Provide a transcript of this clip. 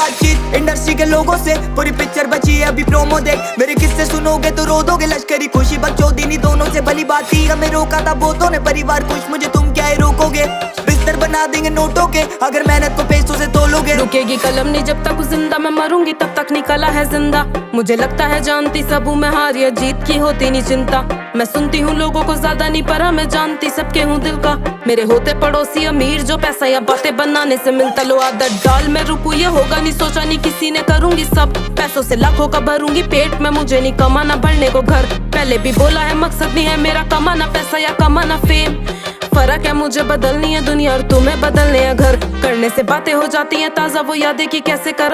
बातचीत इंडस्ट्री के लोगों से, पूरी पिक्चर बची है अभी प्रोमो देख। मेरे किस्से सुनोगे तो रो दोगे, लश्करी खुशी बकचोदी दोनों से भली बात थी। हमें रोका था बहुतों ने, परिवार खुश मुझे तुम क्या ही रोकोगे। बिस्तर बना देंगे नोटों के अगर मेहनत को पैसों से तोलोगे। रुकेगी कलम नहीं जब तक जिंदा, मैं मरूंगी तब तक नहीं कला है जिंदा। मुझे लगता है जानती सब हूँ मैं, हार या जीत की होती नहीं चिंता। मैं सुनती हूँ लोगों को ज्यादा नहीं परा, मैं जानती सबके हूँ दिल का। मेरे होते पड़ोसी अमीर जो पैसा या बातें बनाने से मिलता, लो आदत डाल मैं रुकू ये होगा नहीं सोचा नहीं किसी ने, करूंगी सब पैसों से लाखों का भरूंगी पेट में। मुझे नहीं कमाना भरने को घर, पहले भी बोला है मकसद नहीं है मेरा कमाना पैसा या कमाना फेम। फर्क है मुझे बदलनी है दुनिया और तुम्हें बदलने हैं घर। करने से बातें हो जाती हैं ताजा वो यादें कि कैसे करा